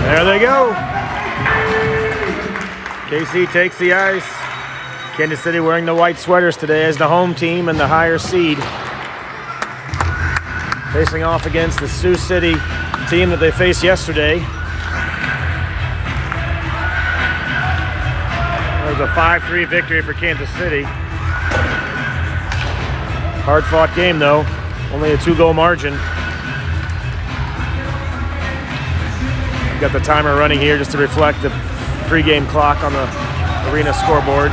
There they go. KC takes the ice. Kansas City wearing the white sweaters today as the home team and the higher seed. Facing off against the Sioux City team that they faced yesterday. It was a 5-3 victory for Kansas City. Hard-fought game though, only a 2-goal margin. Got the timer running here just to reflect the pregame clock on the arena scoreboard.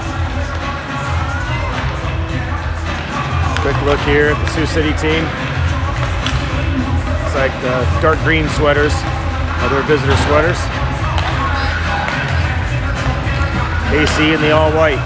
Quick look here at the Sioux City team. It's like dark green sweaters, other visitor sweaters. KC in the all white.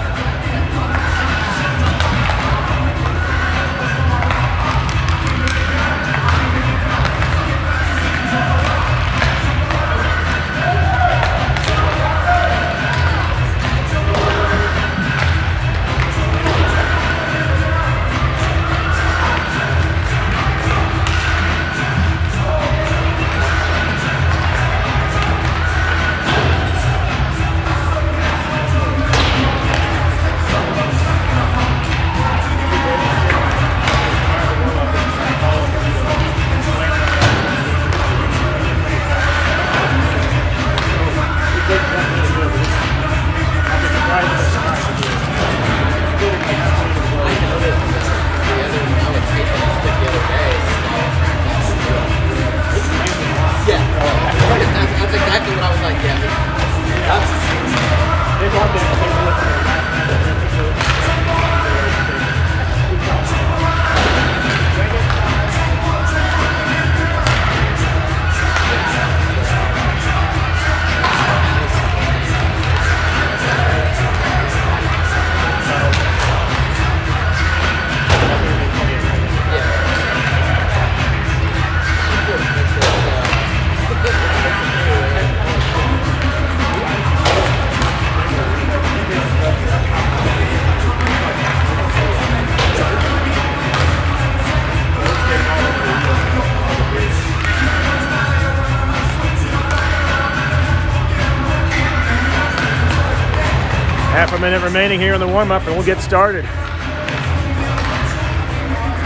Half a minute remaining here in the warm-up and we'll get started.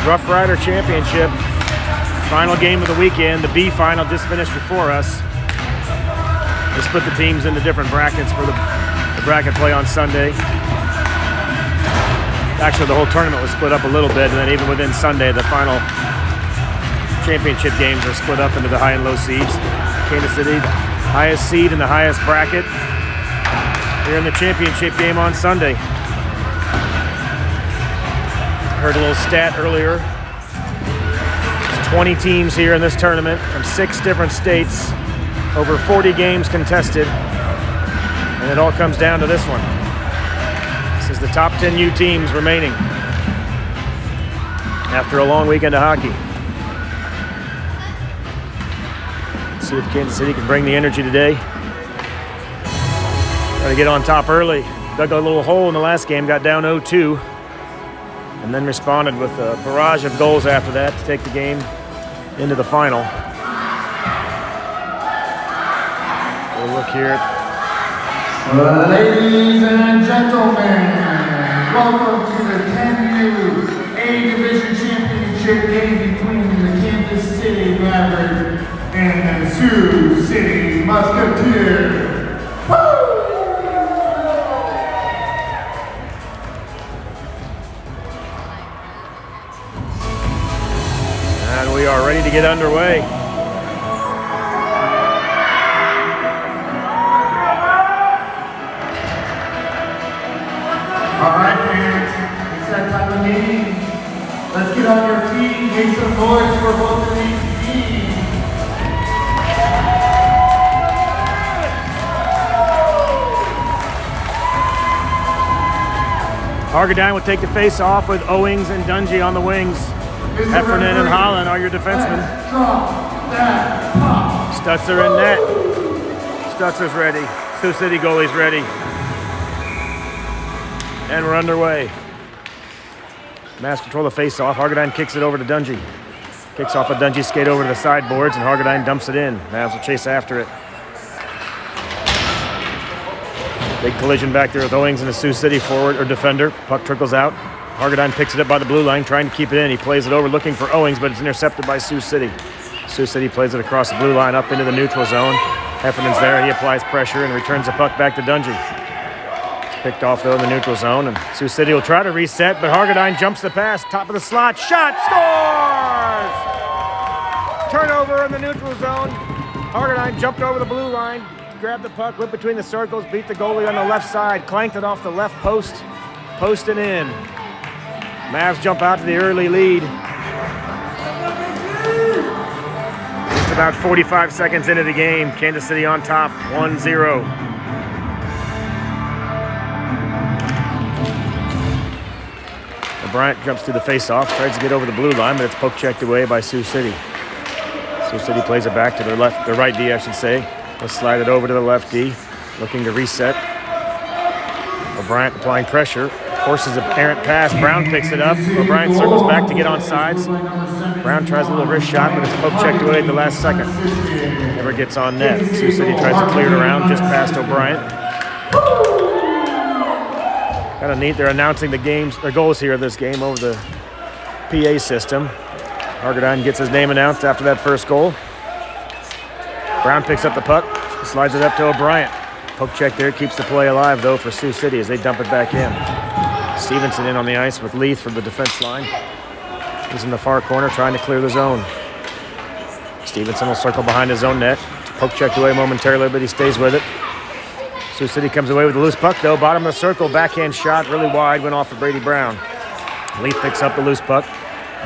Roughrider Championship, final game of the weekend. The B final just finished before us. They split the teams into different brackets for the bracket play on Sunday. Actually, the whole tournament was split up a little bit, and then even within Sunday, the final championship games are split up into the high and low seeds. Kansas City, highest seed in the highest bracket. Here in the championship game on Sunday. Heard a little stat earlier. There's 20 teams here in this tournament from 6 different states, over 40 games contested, and it all comes down to this one. This is the top 10 U teams remaining after a long weekend of hockey. Let's see if Kansas City can bring the energy today. Got to get on top early. Dug a little hole in the last game, got down 0-2, and then responded with a barrage of goals after that to take the game into the final. We'll look here. Ladies and gentlemen, welcome to the 10U A Division Championship game between the Kansas City Mavericks and the Sioux City Musketeers. Woo! And we are ready to get underway. All right, fans, it's that time of meeting. Let's get on your feet, make some noise for both of these teams. Argadine will take the face off with Owings and Dungy on the wings. Heffernan and Holland are your defensemen. Stutzer in net. Stutzer's ready. Sioux City goalie's ready. And we're underway. Mavs control the face-off. Argadine kicks it over to Dungy. Kicks off a Dungy skate over to the sideboards, and Argadine dumps it in. Mavs will chase after it. Big collision back there with Owings and a Sioux City forward or defender. Puck trickles out. Argadine picks it up by the blue line, trying to keep it in. He plays it over, looking for Owings, but it's intercepted by Sioux City. Sioux City plays it across the blue line up into the neutral zone. Heffernan's there. He applies pressure and returns the puck back to Dungy. It's picked off, though, in the neutral zone, and Sioux City will try to reset, but Argadine jumps the pass. Top of the slot. Shot! Scores! Turnover in the neutral zone. Argadine jumped over the blue line, grabbed the puck, whipped between the circles, beat the goalie on the left side, clanked it off the left post, posted in. Mavs jump out to the early lead. It's about 45 seconds into the game. Kansas City on top, 1-0. Bryant jumps to the face-off, tries to get over the blue line, but it's poke checked away by Sioux City. Sioux City plays it back to their left, their right D, I should say. They'll slide it over to the left D, looking to reset. O'Brien applying pressure, forces an errant pass. Brown picks it up. O'Brien circles back to get on sides. Brown tries a little wrist shot, but it's poke checked away at the last second. Never gets on net. Sioux City tries to clear it around just past O'Brien. Kind of neat. They're announcing their goals here of this game over the PA system. Argadine gets his name announced after that first goal. Brown picks up the puck, slides it up to O'Brien. Poke check there, keeps the play alive, though, for Sioux City as they dump it back in. Stevenson in on the ice with Leith from the defense line. He's in the far corner trying to clear the zone. Stevenson will circle behind his own net. Poke checked away momentarily, but he stays with it. Sioux City comes away with a loose puck, though. Bottom of the circle, backhand shot, really wide, went off for Brady Brown. Leith picks up the loose puck,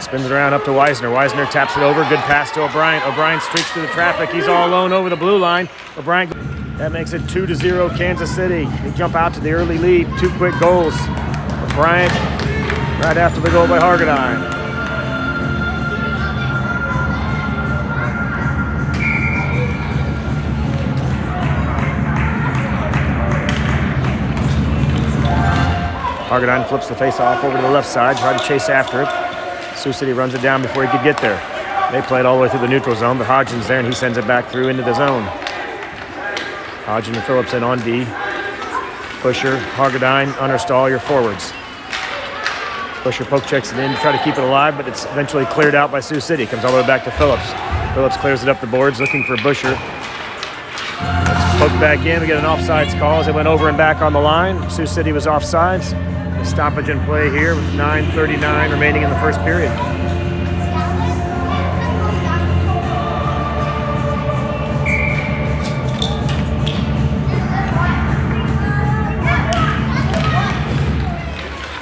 spins it around up to Weisner. Weisner taps it over, good pass to O'Brien. O'Brien streaks through the traffic. He's all alone over the blue line. O'Brien, that makes it 2-0 Kansas City. They jump out to the early lead, 2 quick goals. O'Brien right after the goal by Argadine. Argadine flips the face-off over to the left side, try to chase after it. Sioux City runs it down before he could get there. They play it all the way through the neutral zone, but Hodgson's there, and he sends it back through into the zone. Hodgson and Phillips in on D. Pusher, Argadine, Understall, your forwards. Pusher poke checks it in to try to keep it alive, but it's eventually cleared out by Sioux City. Comes all the way back to Phillips. Phillips clears it up the boards, looking for Busher. It's poked back in. We get an offsides call as it went over and back on the line. Sioux City was offsides. A stoppage in play here with 9:39 remaining in the first period.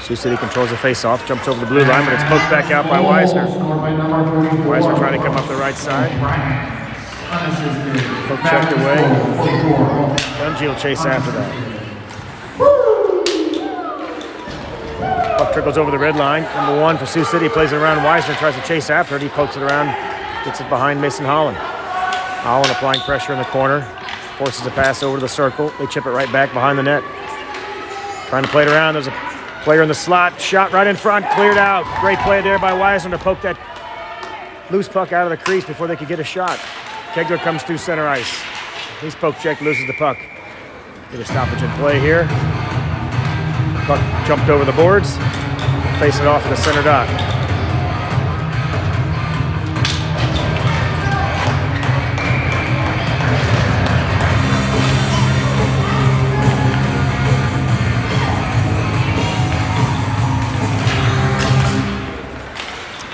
Sioux City controls the face-off, jumps over the blue line, but it's poked back out by Weisner. Weisner trying to come up the right side. Poke checked away. Dungy will chase after that. Puck trickles over the red line. Number 1 for Sioux City, plays it around Weisner, tries to chase after it. He pokes it around, gets it behind Mason Holland. Holland applying pressure in the corner, forces a pass over to the circle. They chip it right back behind the net. Trying to play it around. There's a player in the slot, shot right in front, cleared out. Great play there by Weisner to poke that loose puck out of the crease before they could get a shot. Kegler comes through center ice. He's poke checked, loses the puck. Get a stoppage in play here. Puck jumped over the boards, face it off at the center dot.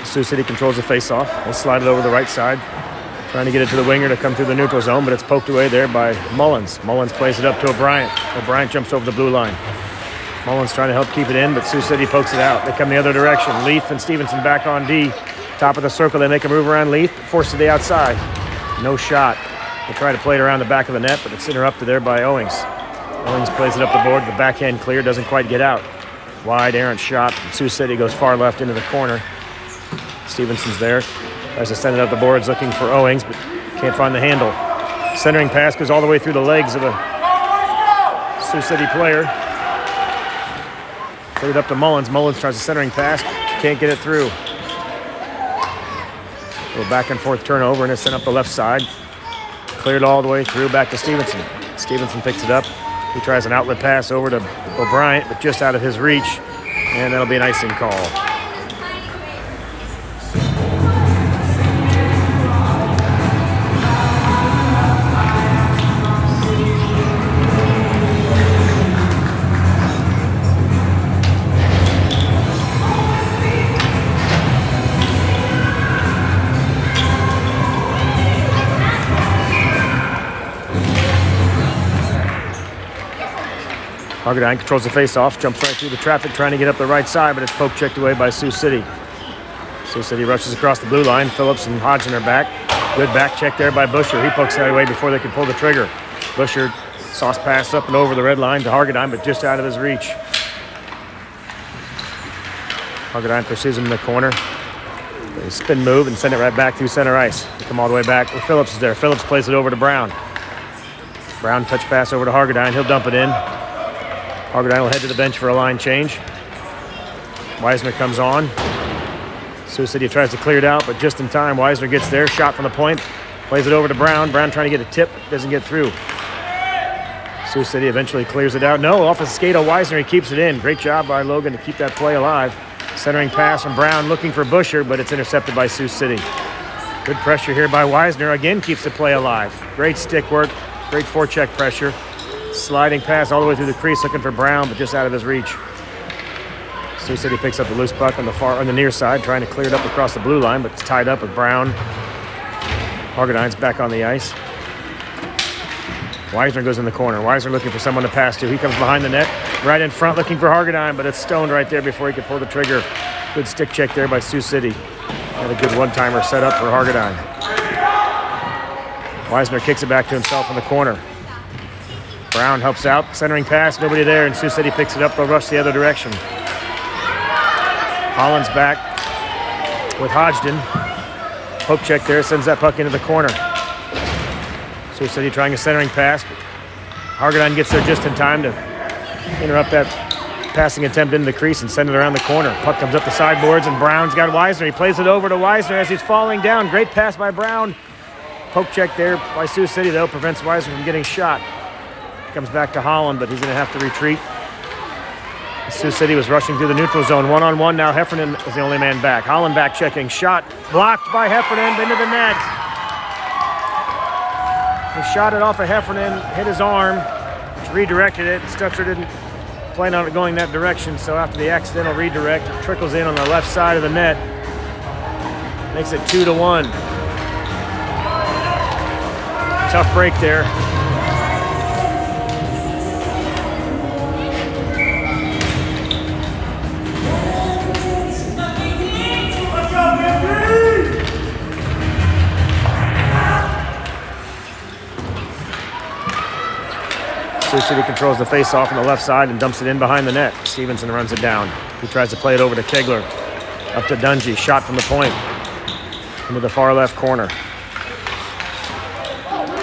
Sioux City controls the face-off. They slide it over the right side, trying to get it to the winger to come through the neutral zone, but it's poked away there by Mullins. Mullins plays it up to O'Brien. O'Brien jumps over the blue line. Mullins trying to help keep it in, but Sioux City pokes it out. They come the other direction. Leith and Stevenson back on D. Top of the circle, they make a move around Leith, forced to the outside. No shot. They try to play it around the back of the net, but it's interrupted there by Owings. Owings plays it up the board. The backhand clear doesn't quite get out. Wide errant shot from Sioux City goes far left into the corner. Stevenson's there. Tries to send it up the boards looking for Owings, but can't find the handle. Centering pass goes all the way through the legs of a Sioux City player. Put it up to Mullins. Mullins tries a centering pass. Can't get it through. Little back and forth turnover, and it's sent up the left side. Cleared all the way through, back to Stevenson. Stevenson picks it up. He tries an outlet pass over to O'Brien, but just out of his reach, and that'll be an icing call. Hargadine controls the face-off, jumps right through the traffic, trying to get up the right side, but it's poke checked away by Sioux City. Sioux City rushes across the blue line. Phillips and Hodgson are back. Good back check there by Busher. He pokes that away before they can pull the trigger. Busher sauce pass up and over the red line to Hargadine, but just out of his reach. Hargadine pursues him in the corner. They spin move and send it right back through center ice. They come all the way back. Phillips is there. Phillips plays it over to Brown. Brown touch pass over to Hargadine. He'll dump it in. Hargadine will head to the bench for a line change. Weisner comes on. Sioux City tries to clear it out, but just in time, Weisner gets there. Shot from the point. Plays it over to Brown. Brown trying to get a tip. Doesn't get through. Sioux City eventually clears it out. No, off a skate of Weisner. He keeps it in. Great job by Logan to keep that play alive. Centering pass from Brown looking for Busher, but it's intercepted by Sioux City. Good pressure here by Weisner. Again, keeps the play alive. Great stick work. Great forecheck pressure. Sliding pass all the way through the crease looking for Brown, but just out of his reach. Sioux City picks up the loose puck on the near side, trying to clear it up across the blue line, but it's tied up with Brown. Hargadine's back on the ice. Weisner goes in the corner. Weisner looking for someone to pass to. He comes behind the net, right in front looking for Hargadine, but it's stoned right there before he could pull the trigger. Good stick check there by Sioux City. And a good one-timer set up for Hargadine. Weisner kicks it back to himself in the corner. Brown helps out, centering pass, nobody there, and Sioux City picks it up. They'll rush the other direction. Holland's back with Hodgson. Poke check there, sends that puck into the corner. Sioux City trying a centering pass. Hargadine gets there just in time to interrupt that passing attempt into the crease and send it around the corner. Puck comes up the sideboards, and Brown's got Weisner. He plays it over to Weisner as he's falling down. Great pass by Brown. Poke check there by Sioux City, though, prevents Weisner from getting shot. Comes back to Holland, but he's going to have to retreat. Sioux City was rushing through the neutral zone. One-on-one now. Heffernan is the only man back. Holland back checking. Shot blocked by Heffernan into the net. He shot it off of Heffernan, hit his arm, which redirected it. Stutzer didn't plan on it going that direction, so after the accidental redirect, it trickles in on the left side of the net. Makes it 2-1. Tough break there. Sioux City controls the face-off on the left side and dumps it in behind the net. Stevenson runs it down. He tries to play it over to Kegler. Up to Dungy. Shot from the point. Into the far left corner.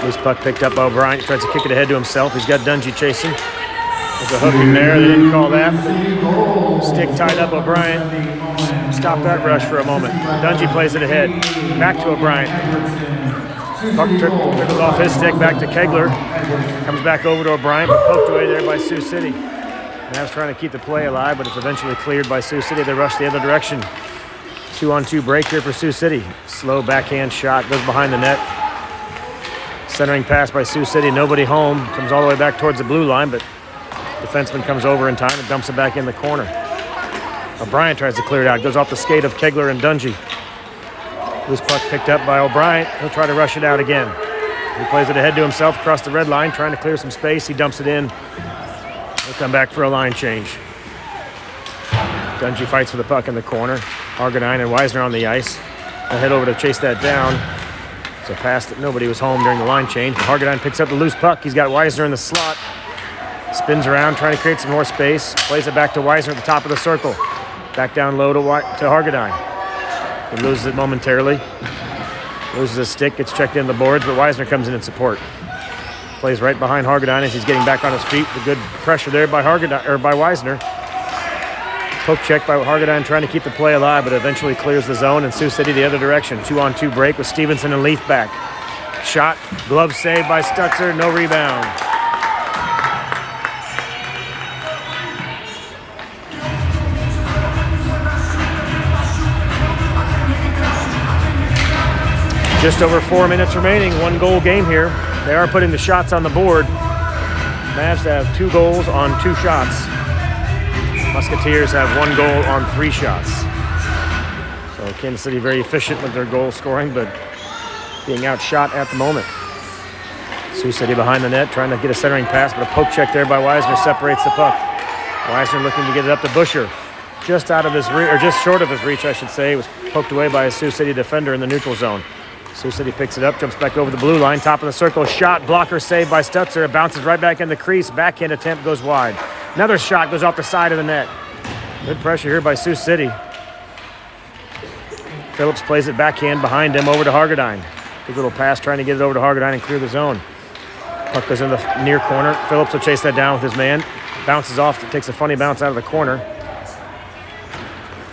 Loose puck picked up by O'Brien. He tries to kick it ahead to himself. He's got Dungy chasing. There's a hook in there. They didn't call that. Stick tied up O'Brien. Stop that rush for a moment. Dungy plays it ahead. Back to O'Brien. Puck trickles off his stick back to Kegler. Comes back over to O'Brien, but poked away there by Sioux City. Mavs trying to keep the play alive, but it's eventually cleared by Sioux City. They rush the other direction. 2-on-2 break here for Sioux City. Slow backhand shot, goes behind the net. Centering pass by Sioux City, nobody home. Comes all the way back towards the blue line, but defenseman comes over in time and dumps it back in the corner. O'Brien tries to clear it out. Goes off the skate of Kegler and Dungy. Loose puck picked up by O'Brien. He'll try to rush it out again. He plays it ahead to himself across the red line, trying to clear some space. He dumps it in. He'll come back for a line change. Dungy fights for the puck in the corner. Hargadine and Weisner on the ice. They'll head over to chase that down. It's a pass that nobody was home during the line change. Hargadine picks up the loose puck. He's got Weisner in the slot. Spins around, trying to create some more space. Plays it back to Weisner at the top of the circle. Back down low to Hargadine. He loses it momentarily. Loses his stick, gets checked in the boards, but Weisner comes in support. Plays right behind Hargadine as he's getting back on his feet. The good pressure there by Weisner. Poke check by Hargadine trying to keep the play alive, but eventually clears the zone, and Sioux City the other direction. 2-on-2 break with Stevenson and Leaf back. Shot, glove save by Stutzer, no rebound. Just over 4 minutes remaining, 1-goal game here. They are putting the shots on the board. Mavs have 2 goals on 2 shots. Musketeers have 1 goal on 3 shots. So Kansas City very efficient with their goal scoring, but being outshot at the moment. Sioux City behind the net, trying to get a centering pass, but a poke check there by Weisner separates the puck. Weisner looking to get it up to Busher. Just out of his reach, or just short of his reach, I should say. It was poked away by a Sioux City defender in the neutral zone. Sioux City picks it up, jumps back over the blue line, top of the circle, shot, blocker saved by Stutzer. It bounces right back in the crease, backhand attempt goes wide. Another shot goes off the side of the net. Good pressure here by Sioux City. Phillips plays it backhand behind him over to Hargadine. Good little pass trying to get it over to Hargadine and clear the zone. Puck goes in the near corner. Phillips will chase that down with his man. Bounces off, takes a funny bounce out of the corner.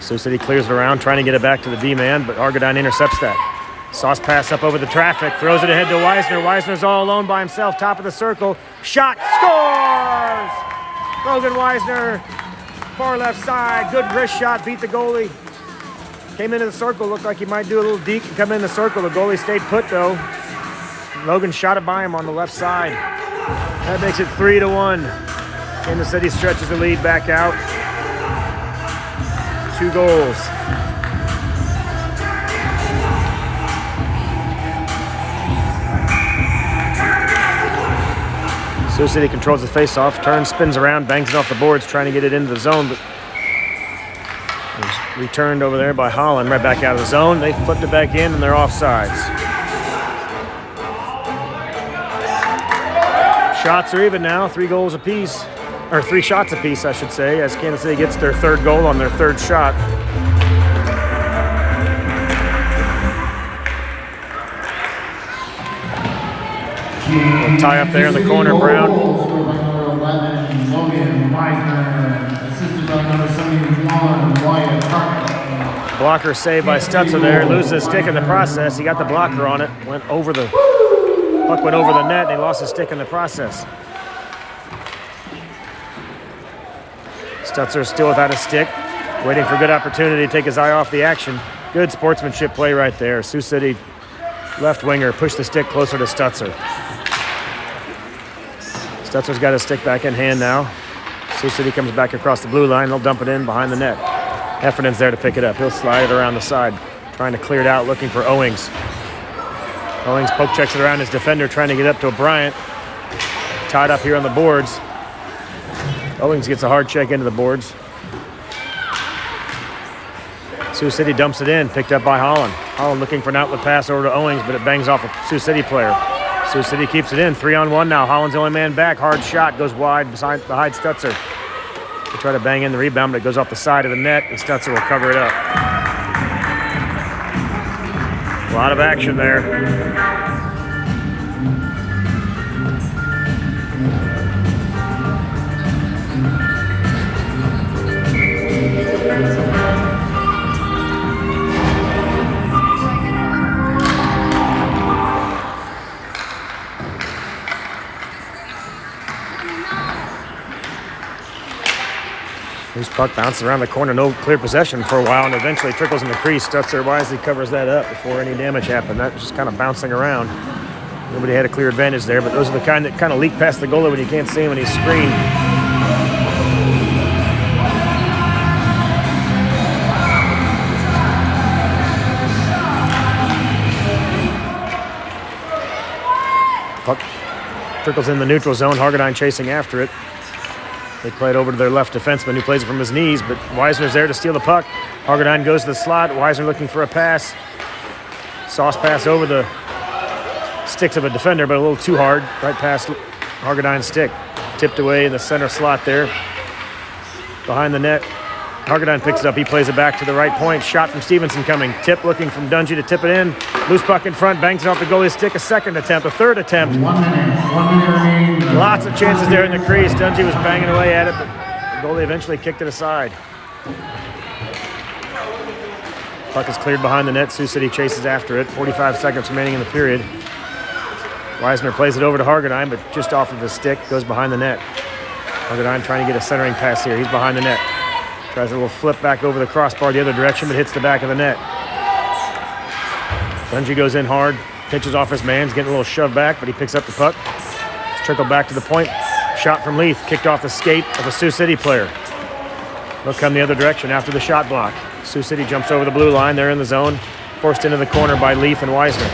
Sioux City clears it around, trying to get it back to the D-man, but Hargadine intercepts that. Sauce pass up over the traffic, throws it ahead to Weisner. Weisner's all alone by himself, top of the circle. Shot, scores! Logan Weisner, far left side, good wrist shot, beat the goalie. Came into the circle, looked like he might do a little deke and come in the circle. The goalie stayed put though. Logan shot it by him on the left side. That makes it 3-1. Kansas City stretches the lead back out. 2 goals. Sioux City controls the face-off, turns, spins around, bangs it off the boards, trying to get it into the zone, but it's returned over there by Holland, right back out of the zone. They flipped it back in, and they're offsides. Shots are even now, 3 goals apiece, or 3 shots apiece, I should say, as Kansas City gets their 3rd goal on their 3rd shot. We'll tie up there in the corner, Brown. Blocker saved by Stutzer there. Loses his stick in the process. He got the blocker on it. Puck went over the net, and he lost his stick in the process. Stutzer still without a stick, waiting for a good opportunity to take his eye off the action. Good sportsmanship play right there. Sioux City left winger pushed the stick closer to Stutzer. Stutzer's got his stick back in hand now. Sioux City comes back across the blue line. They'll dump it in behind the net. Heffernan's there to pick it up. He'll slide it around the side, trying to clear it out, looking for Owings. Owings poke checks it around his defender, trying to get up to Bryant. Tied up here on the boards. Owings gets a hard check into the boards. Sioux City dumps it in, picked up by Holland. Holland looking for an outlet pass over to Owings, but it bangs off a Sioux City player. Sioux City keeps it in, 3-on-1 now. Holland's the only man back, hard shot, goes wide behind Stutzer. They try to bang in the rebound, but it goes off the side of the net, and Stutzer will cover it up. A lot of action there. Loose puck bounces around the corner, no clear possession for a while, and eventually trickles in the crease. Stutzer wisely covers that up before any damage happened. That was just kind of bouncing around. Nobody had a clear advantage there, but those are the kind that kind of leak past the goalie when you can't see him when he's screened. Puck trickles in the neutral zone. Hargadine chasing after it. They play it over to their left defenseman who plays it from his knees, but Weisner's there to steal the puck. Hargadine goes to the slot. Weisner looking for a pass. Sauce pass over the sticks of a defender, but a little too hard. Right past Hargadine's stick. tipped away in the center slot there. Behind the net. Hargadine picks it up. He plays it back to the right point. Shot from Stevenson coming. Tip looking from Dungy to tip it in. Loose puck in front. Bangs it off the goalie's stick. A second attempt. A third attempt. 1 minute. 1 minute remaining. Lots of chances there in the crease. Dungy was banging away at it, but the goalie eventually kicked it aside. Puck is cleared behind the net. Sioux City chases after it. 45 seconds remaining in the period. Weisner plays it over to Hargadine, but just off of his stick. Goes behind the net. Hargadine trying to get a centering pass here. He's behind the net. Tries a little flip back over the crossbar the other direction, but hits the back of the net. Dungy goes in hard, pitches off his man. He's getting a little shoved back, but he picks up the puck. It's trickled back to the point. Shot from Leith, kicked off the skate of a Sioux City player. They'll come the other direction after the shot block. Sioux City jumps over the blue line. They're in the zone, forced into the corner by Leith and Weisner.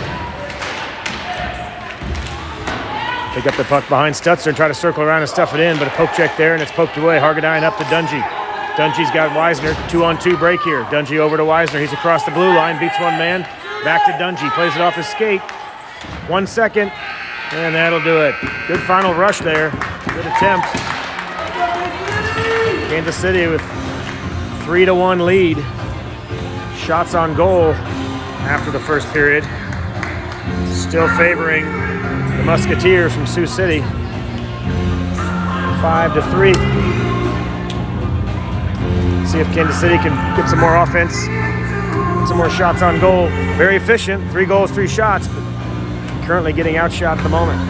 Pick up the puck behind Stutzer and try to circle around and stuff it in, but a poke check there, and it's poked away. Hargadine up to Dungy. Dungy's got Weisner, 2-on-2 break here. Dungy over to Weisner. He's across the blue line, beats one man. Back to Dungy, plays it off his skate. 1 second, and that'll do it. Good final rush there. Good attempt. Kansas City with 3-1 lead. Shots on goal after the first period. Still favoring the Musketeers from Sioux City. 5-3. See if Kansas City can get some more offense, some more shots on goal. Very efficient, 3 goals, 3 shots, but currently getting outshot at the moment.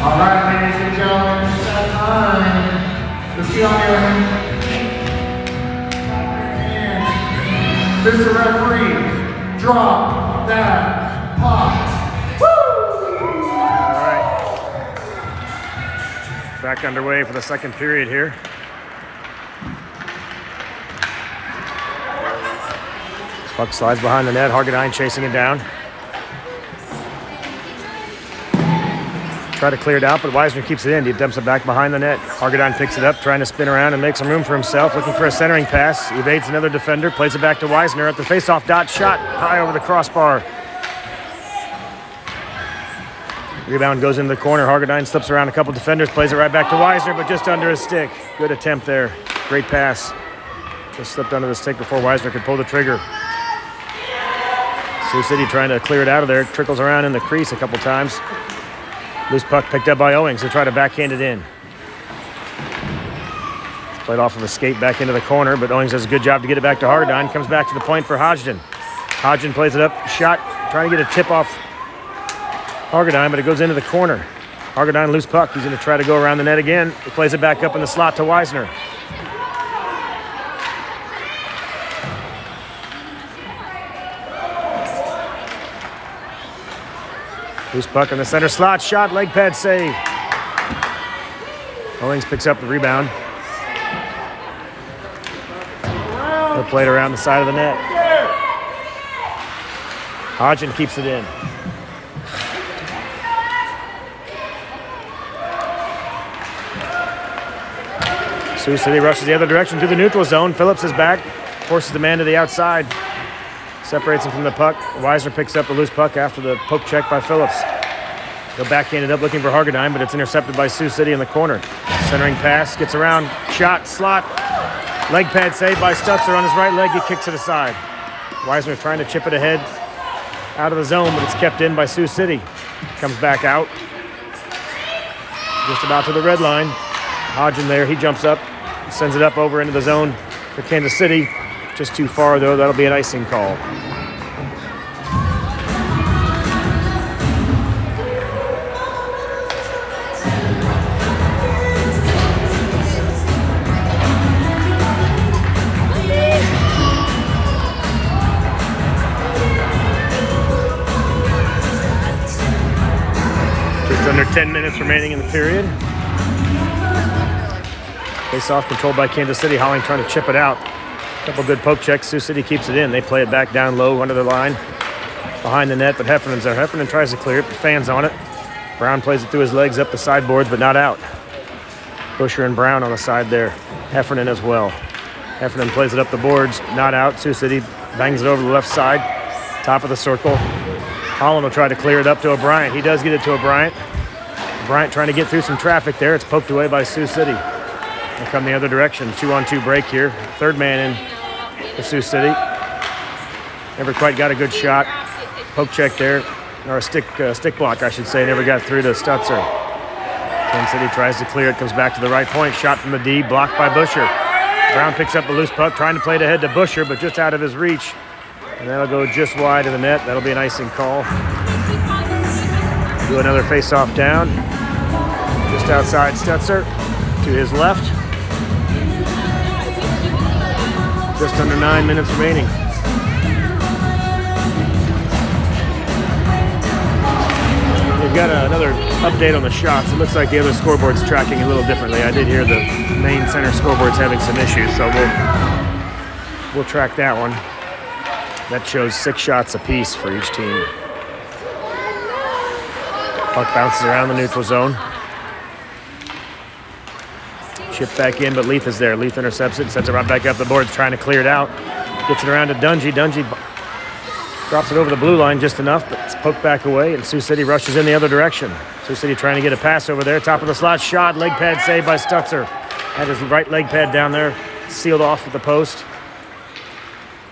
All right, ladies and gentlemen, it's that time. Let's get on your hands. Mr. Referee, drop that puck. Woo! All right. Back underway for the second period here. Puck slides behind the net. Hargadine chasing it down. Try to clear it out, but Weisner keeps it in. He dumps it back behind the net. Hargadine picks it up, trying to spin around and make some room for himself, looking for a centering pass. Evades another defender, plays it back to Weisner at the faceoff dot. Shot high over the crossbar. Rebound goes into the corner. Hargadine slips around a couple defenders, plays it right back to Weisner, but just under his stick. Good attempt there. Great pass. Just slipped under the stick before Weisner could pull the trigger. Sioux City trying to clear it out of there. Trickles around in the crease a couple times. Loose puck picked up by Owings to try to backhand it in. It's played off of a skate back into the corner, but Owings does a good job to get it back to Hargadine. Comes back to the point for Hodgson. Hodgson plays it up, shot, trying to get a tip off Hargadine, but it goes into the corner. Hargadine loose puck. He's going to try to go around the net again. He plays it back up in the slot to Weisner. Loose puck in the center slot. Shot, leg pad save. Owings picks up the rebound. They'll play it around the side of the net. Hodgson keeps it in. Sioux City rushes the other direction through the neutral zone. Phillips is back, forces the man to the outside. Separates him from the puck. Weisner picks up the loose puck after the poke check by Phillips. He'll backhand it up looking for Hargadine, but it's intercepted by Sioux City in the corner. Centering pass, gets around, shot, slot. Leg pad saved by Stutzer on his right leg. He kicks it aside. Weisner trying to chip it ahead out of the zone, but it's kept in by Sioux City. Comes back out. Just about to the red line. Hodgson there, he jumps up, sends it up over into the zone for Kansas City. Just too far, though. That'll be an icing call. Just under 10 minutes remaining in the period. Face-off controlled by Kansas City. Holling trying to chip it out. Couple good poke checks. Sioux City keeps it in. They play it back down low under the line. Behind the net, but Heffernan's there. Heffernan tries to clear it. The fans on it. Brown plays it through his legs up the sideboards, but not out. Busher and Brown on the side there. Heffernan as well. Heffernan plays it up the boards. Not out. Sioux City bangs it over the left side. Top of the circle. Holland will try to clear it up to O'Brien. He does get it to O'Brien. O'Brien trying to get through some traffic there. It's poked away by Sioux City. They'll come the other direction. 2-on-2 break here. Third man in for Sioux City. Never quite got a good shot. Poke check there, or a stick block, I should say. Never got through to Stutzer. Kansas City tries to clear it, comes back to the right point. Shot from the D, blocked by Busher. Brown picks up the loose puck, trying to play it ahead to Busher, but just out of his reach. And that'll go just wide of the net. That'll be an icing call. Do another face-off down. Just outside Stutzer, to his left. Just under 9 minutes remaining. We've got another update on the shots. It looks like the other scoreboard's tracking a little differently. I did hear the main center scoreboard's having some issues, so we'll track that one. That shows 6 shots apiece for each team. Puck bounces around the neutral zone. Chip back in, but Leith is there. Leith intercepts it and sets it right back up the boards, trying to clear it out. Gets it around to Dungy. Dungy drops it over the blue line just enough, but it's poked back away, and Sioux City rushes in the other direction. Sioux City trying to get a pass over there. Top of the slot, shot, leg pad saved by Stutzer. Had his right leg pad down there, sealed off at the post.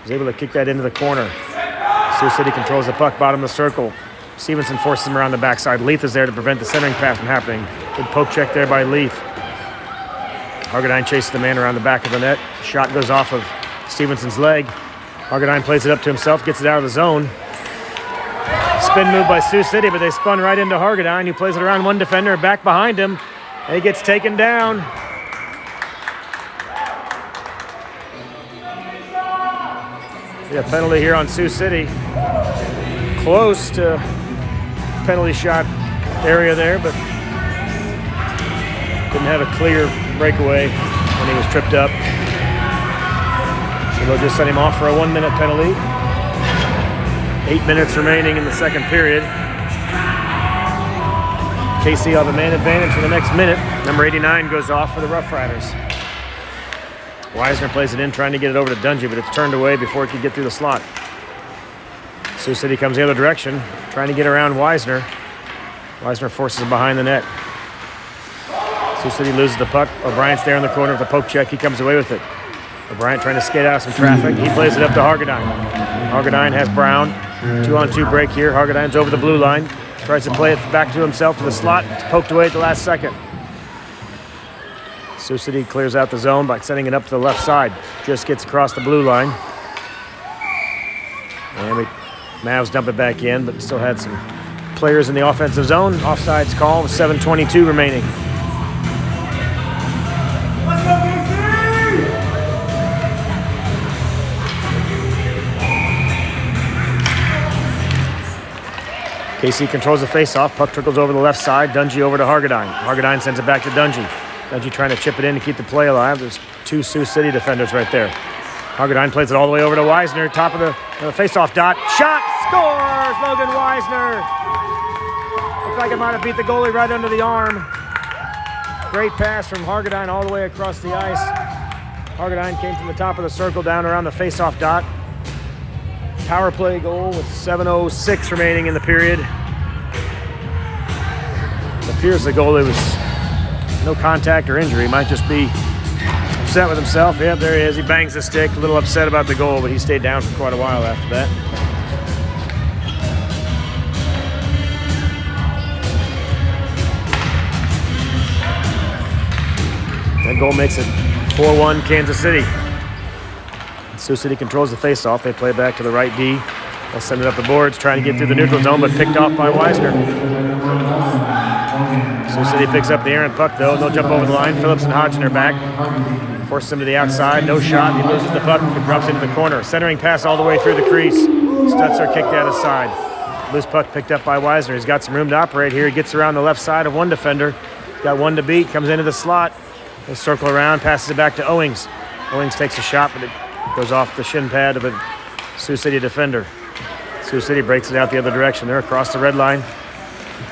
Was able to kick that into the corner. Sioux City controls the puck, bottom of the circle. Stevenson forces him around the backside. Leith is there to prevent the centering pass from happening. Good poke check there by Leith. Hargadine chases the man around the back of the net. Shot goes off of Stevenson's leg. Hargadine plays it up to himself, gets it out of the zone. Spin move by Sioux City, but they spun right into Hargadine, who plays it around one defender, back behind him. And he gets taken down. Yeah, penalty here on Sioux City. Close to penalty shot area there, but didn't have a clear breakaway when he was tripped up. So they'll just send him off for a 1-minute penalty. 8 minutes remaining in the second period. KC will have a man advantage for the next minute. Number 89 goes off for the Roughriders. Wisner plays it in, trying to get it over to Dungy, but it's turned away before it could get through the slot. Sioux City comes the other direction, trying to get around Wisner. Wisner forces him behind the net. Sioux City loses the puck. O'Brien's there in the corner with the poke check. He comes away with it. O'Brien trying to skate out of some traffic. He plays it up to Hargadine. Hargadine has Brown. 2-on-2 break here. Hargadine's over the blue line. Tries to play it back to himself to the slot. It's poked away at the last second. Sioux City clears out the zone by sending it up to the left side. Just gets across the blue line. And Mavs dump it back in, but still had some players in the offensive zone. Offsides call with 7:22 remaining. KC controls the face-off. Puck trickles over the left side. Dungy over to Hargadine. Hargadine sends it back to Dungy. Dungy trying to chip it in to keep the play alive. There's 2 Sioux City defenders right there. Hargadine plays it all the way over to Wisner. Top of the face-off dot. Shot! Scores! Logan Wisner! Looks like it might have beat the goalie right under the arm. Great pass from Hargadine all the way across the ice. Hargadine came from the top of the circle down around the face-off dot. Power play goal with 7:06 remaining in the period. It appears the goalie was no contact or injury. Might just be upset with himself. Yep, there he is. He bangs the stick. A little upset about the goal, but he stayed down for quite a while after that. That goal makes it 4-1 Kansas City. Sioux City controls the face-off. They play it back to the right D. They'll send it up the boards, trying to get through the neutral zone, but picked off by Weisner. Sioux City picks up the errant puck, though, and they'll jump over the line. Phillips and Hodgson are back. Forces him to the outside. No shot. He loses the puck and drops into the corner. Centering pass all the way through the crease. Stutzer kicked out of side. Loose puck picked up by Weisner. He's got some room to operate here. He gets around the left side of one defender. Got one to beat. Comes into the slot. He'll circle around. Passes it back to Owings. Owings takes a shot, but it goes off the shin pad of a Sioux City defender. Sioux City breaks it out the other direction. They're across the red line.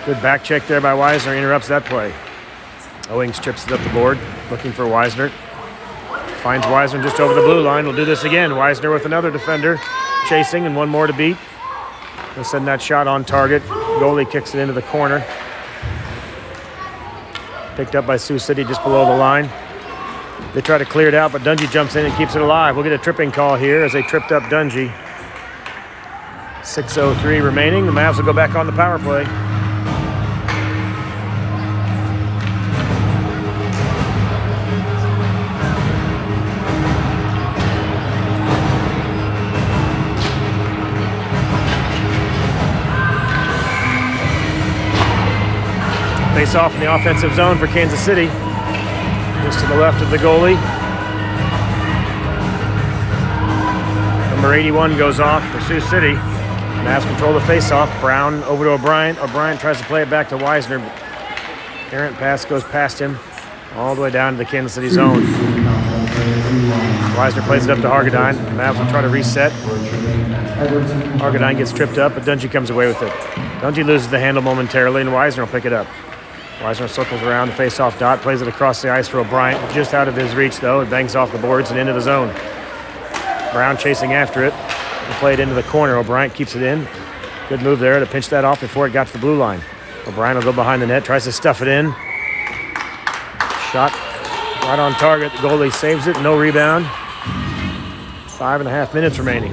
Good back check there by Weisner. Interrupts that play. Owings trips it up the board, looking for Weisner. Finds Weisner just over the blue line. We'll do this again. Weisner with another defender. Chasing and one more to beat. They'll send that shot on target. Goalie kicks it into the corner. Picked up by Sioux City just below the line. They try to clear it out, but Dungy jumps in and keeps it alive. We'll get a tripping call here as they tripped up Dungy. 6:03 remaining. The Mavs will go back on the power play. Face off in the offensive zone for Kansas City. Just to the left of the goalie. Number 81 goes off for Sioux City. Mavs control the face-off. Brown over to O'Brien. O'Brien tries to play it back to Weisner. Errant pass goes past him all the way down to the Kansas City zone. Weisner plays it up to Hargadine. Mavs will try to reset. Hargadine gets tripped up, but Dungy comes away with it. Dungy loses the handle momentarily, and Weisner will pick it up. Weisner circles around the face-off dot, plays it across the ice for O'Brien. Just out of his reach, though. It bangs off the boards and into the zone. Brown chasing after it. They play it into the corner. O'Brien keeps it in. Good move there to pinch that off before it got to the blue line. O'Brien will go behind the net, tries to stuff it in. Shot right on target. The goalie saves it. No rebound. 5.5 minutes remaining.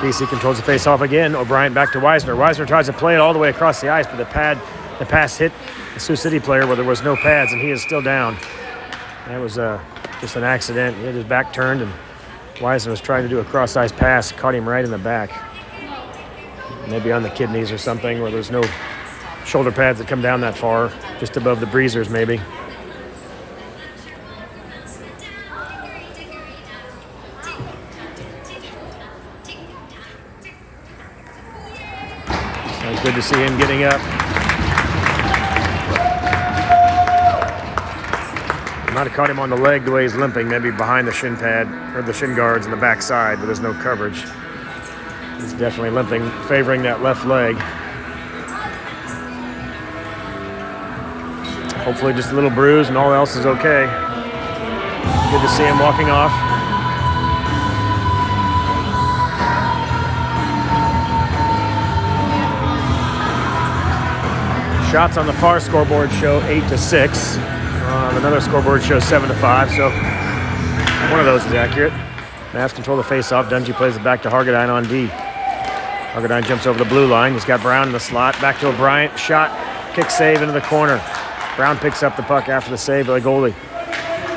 KC controls the face-off again. O'Brien back to Weisner. Weisner tries to play it all the way across the ice, but the pass hit the Sioux City player where there was no pads, and he is still down. That was just an accident. He had his back turned, and Weisner was trying to do a cross-ice pass. Caught him right in the back. Maybe on the kidneys or something, where there's no shoulder pads that come down that far, just above the breezers maybe. Good to see him getting up. Might have caught him on the leg the way he's limping, maybe behind the shin pad or the shin guards in the back side, but there's no coverage. He's definitely limping, favoring that left leg. Hopefully just a little bruise and all else is okay. Good to see him walking off. Shots on the far scoreboard show 8-6. Another scoreboard shows 7-5, so one of those is accurate. Mavs control the face-off. Dungy plays it back to Hargadine on D. Hargadine jumps over the blue line. He's got Brown in the slot. Back to O'Brien. Shot. Kick save into the corner. Brown picks up the puck after the save by the goalie.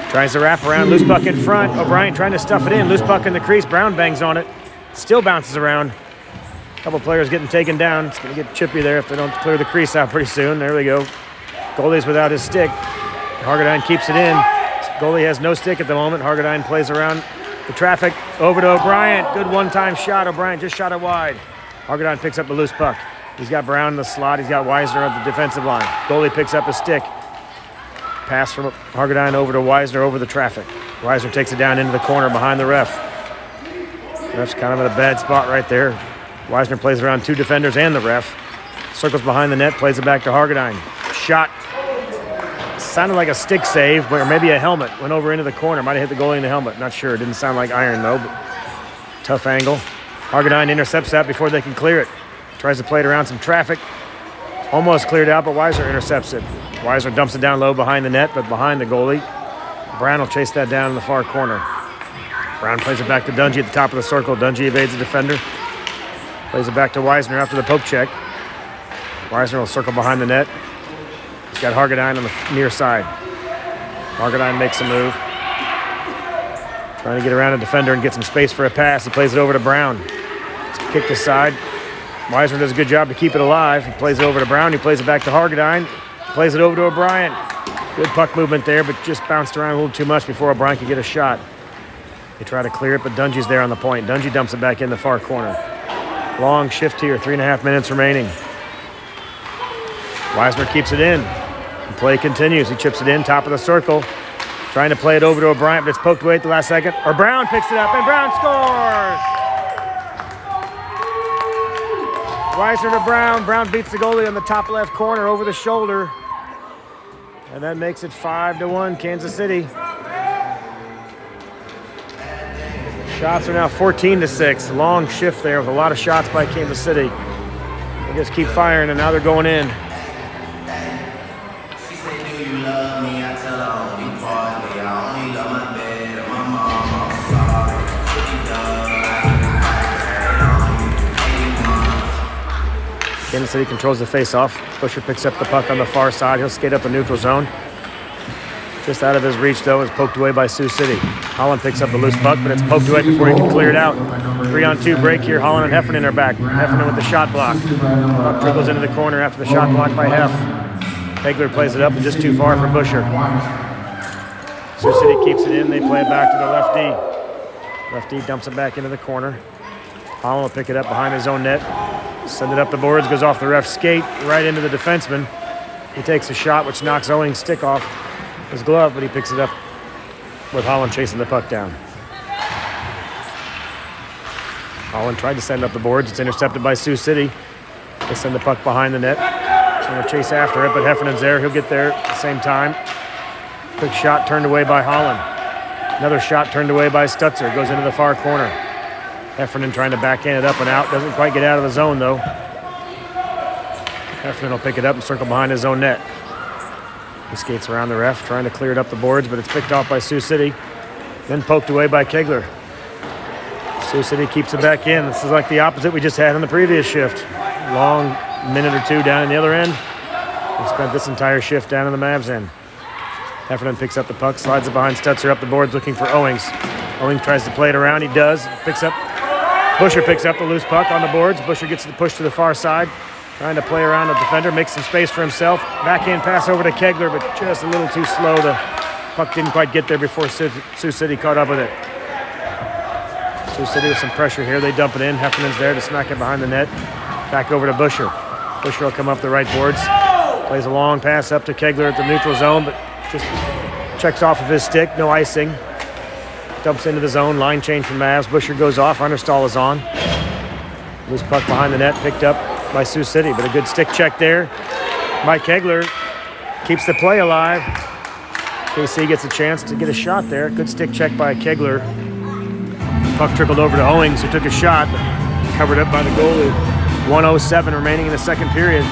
Tries to wrap around. Loose puck in front. O'Brien trying to stuff it in. Loose puck in the crease. Brown bangs on it. Still bounces around. A couple players getting taken down. It's going to get chippy there if they don't clear the crease out pretty soon. There we go. Goalie's without his stick. Hargadine keeps it in. Goalie has no stick at the moment. Hargadine plays around the traffic. Over to O'Brien. Good one-time shot. O'Brien just shot it wide. Hargadine picks up the loose puck. He's got Brown in the slot. He's got Weisner at the defensive line. Goalie picks up a stick. Pass from Hargadine over to Weisner over the traffic. Weisner takes it down into the corner behind the ref. Ref's kind of in a bad spot right there. Weisner plays around two defenders and the ref. Circles behind the net, plays it back to Hargadine. Shot. Sounded like a stick save, or maybe a helmet. Went over into the corner. Might have hit the goalie in the helmet. Not sure. It didn't sound like iron, though. But tough angle. Hargadine intercepts that before they can clear it. Tries to play it around some traffic. Almost cleared out, but Weiser intercepts it. Weiser dumps it down low behind the net, but behind the goalie. Brown will chase that down in the far corner. Brown plays it back to Dungy at the top of the circle. Dungy evades the defender. Plays it back to Weisner after the poke check. Weisner will circle behind the net. He's got Hargadine on the near side. Hargadine makes a move. Trying to get around a defender and get some space for a pass. He plays it over to Brown. It's kicked aside. Weisner does a good job to keep it alive. He plays it over to Brown. He plays it back to Hargadine. He plays it over to O'Brien. Good puck movement there, but just bounced around a little too much before O'Brien could get a shot. They try to clear it, but Dungy's there on the point. Dungy dumps it back in the far corner. Long shift here, 3.5 minutes remaining. Weisner keeps it in. The play continues. He chips it in, top of the circle. Trying to play it over to O'Brien, but it's poked away at the last second. Or Brown picks it up, and Brown scores! Weisner to Brown. Brown beats the goalie on the top left corner over the shoulder. And that makes it 5-1, Kansas City. Shots are now 14-6. Long shift there with a lot of shots by Kansas City. They just keep firing, and now they're going in. Kansas City controls the face-off. Busher picks up the puck on the far side. He'll skate up the neutral zone. Just out of his reach, though, is poked away by Sioux City. Holland picks up the loose puck, but it's poked away before he can clear it out. 3-on-2 break here. Holland and Heffernan are back. Heffernan with the shot block. Puck dribbles into the corner after the shot block by Heff. Kegler plays it up and just too far for Busher. Sioux City keeps it in. They play it back to the left D. Left D dumps it back into the corner. Holland will pick it up behind his own net. Send it up the boards, goes off the ref's skate, right into the defenseman. He takes a shot, which knocks Owing's stick off his glove, but he picks it up with Holland chasing the puck down. Holland tried to send up the boards. It's intercepted by Sioux City. They send the puck behind the net. Trying to chase after it, but Heffernan's there. He'll get there at the same time. Quick shot turned away by Holland. Another shot turned away by Stutzer. Goes into the far corner. Heffernan trying to backhand it up and out. Doesn't quite get out of the zone, though. Heffernan will pick it up and circle behind his own net. He skates around the ref, trying to clear it up the boards, but it's picked off by Sioux City. Then poked away by Kegler. Sioux City keeps it back in. This is like the opposite we just had in the previous shift. Long minute or two down in the other end. We spent this entire shift down in the Mavs end. Heffernan picks up the puck, slides it behind Stutzer up the boards, looking for Owings. Owings tries to play it around. He does. Busher picks up the loose puck on the boards. Busher gets the push to the far side. Trying to play around the defender, makes some space for himself. Backhand pass over to Kegler, but just a little too slow. The puck didn't quite get there before Sioux City caught up with it. Sioux City with some pressure here. They dump it in. Heffernan's there to smack it behind the net. Back over to Busher. Busher will come up the right boards. Plays a long pass up to Kegler at the neutral zone, but just checks off of his stick. No icing. Dumps into the zone. Line change from Mavs. Busher goes off. Understall is on. Loose puck behind the net. Picked up by Sioux City, but a good stick check there. Mike Kegler keeps the play alive. KC gets a chance to get a shot there. Good stick check by Kegler. Puck trickled over to Owings, who took a shot, but covered up by the goalie. 1:07 remaining in the second period.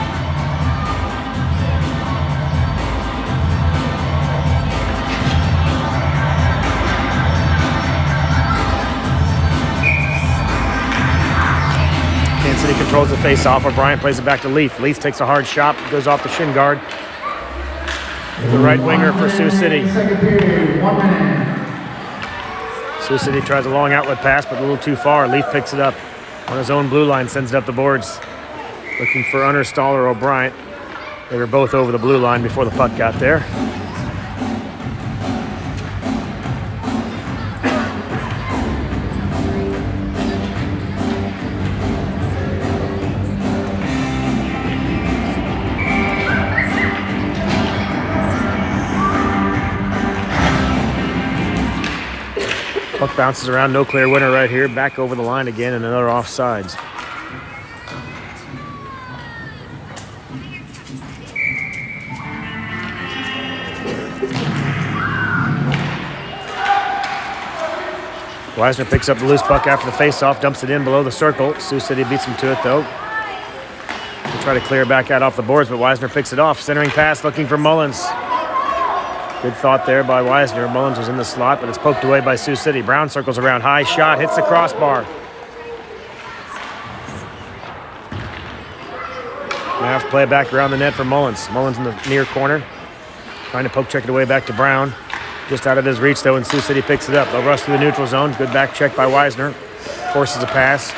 Kansas City controls the face-off. O'Brien plays it back to Leaf. Leaf takes a hard shot, goes off the shin guard. The right winger for Sioux City. Second period, 1 minute. Sioux City tries a long outlet pass, but a little too far. Leaf picks it up on his own blue line, sends it up the boards. Looking for Understall or O'Brien. They were both over the blue line before the puck got there. Puck bounces around, no clear winner right here. Back over the line again and another offsides. Weisner picks up the loose puck after the face-off, dumps it in below the circle. Sioux City beats him to it, though. They Try to clear back out off the boards, but Wisner picks it off. Centering pass looking for Mullins. Good thought there by Wisner. Mullins was in the slot, but it's poked away by Sioux City. Brown circles around. High shot, hits the crossbar. Mavs play it back around the net for Mullins. Mullins in the near corner. Trying to poke check it away back to Brown. Just out of his reach, though, and Sioux City picks it up. They'll rush through the neutral zone. Good back check by Wisner. Forces a pass.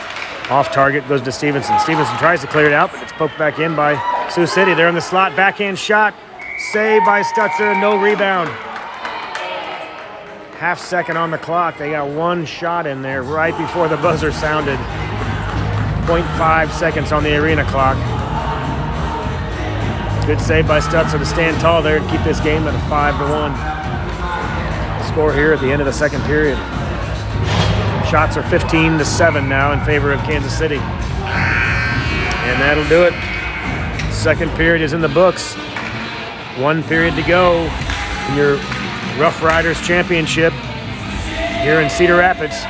Off target, goes to Stevenson. Stevenson tries to clear it out, but it's poked back in by Sioux City. They're in the slot. Backhand shot. Saved by Stutzer. No rebound. Half second on the clock. They got one shot in there right before the buzzer sounded. 0.5 seconds on the arena clock. Good save by Stutzer to stand tall there and keep this game at a 5-1. Score here at the end of the second period. Shots are 15-7 now in favor of Kansas City. And that'll do it. Second period is in the books. 1 period to go in your Roughriders Championship here in Cedar Rapids.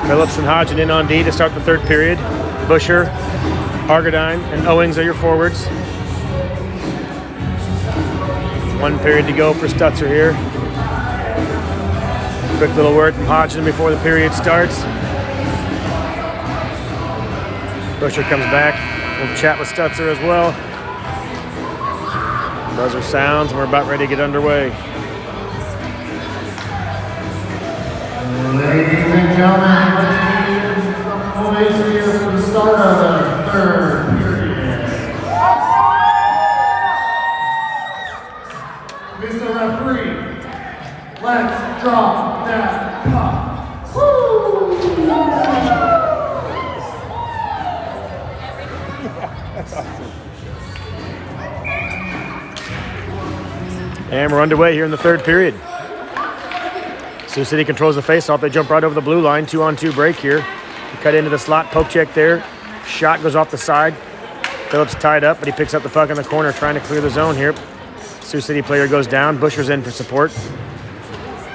Phillips and Hodgen in on D to start the third period. Busher, Argadine, and Owings are your forwards. 1 period to go for Stutzer here. Quick little word from Hodgen before the period starts. Busher comes back. We'll chat with Stutzer as well. Buzzer sounds, and we're about ready to get underway. Ladies and gentlemen, let's begin here for the start of the third period. Mr. Referee, let's drop that puck. Woo! That's awesome. And we're underway here in the third period. Sioux City controls the faceoff. They jump right over the blue line. 2-on-2 break here. We cut into the slot. Poke check there. Shot goes off the side. Phillips tied up, but he picks up the puck in the corner, trying to clear the zone here. Sioux City player goes down. Busher's in for support.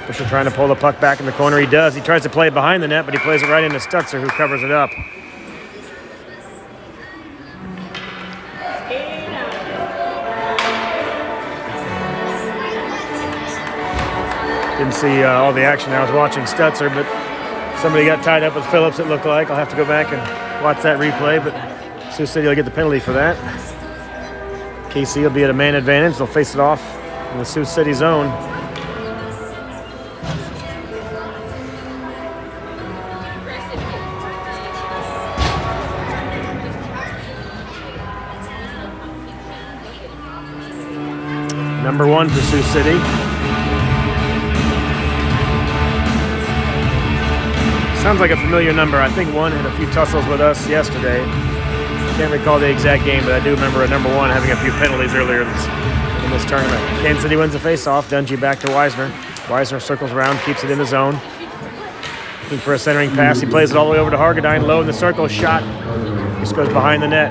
Busher trying to pull the puck back in the corner. He does. He tries to play it behind the net, but he plays it right into Stutzer, who covers it up. Didn't see all the action. I was watching Stutzer, but somebody got tied up with Phillips, it looked like. I'll have to go back and watch that replay, but Sioux City will get the penalty for that. KC will be at a man advantage. They'll face it off in the Sioux City zone. Number 1 for Sioux City. Sounds like a familiar number. I think 1 had a few tussles with us yesterday. Can't recall the exact game, but I do remember a number 1 having a few penalties earlier in this tournament. Kansas City wins the face-off. Dungy back to Wisner. Wisner circles around, keeps it in the zone. Looking for a centering pass. He plays it all the way over to Hargadine. Low in the circle. Shot. Just goes behind the net.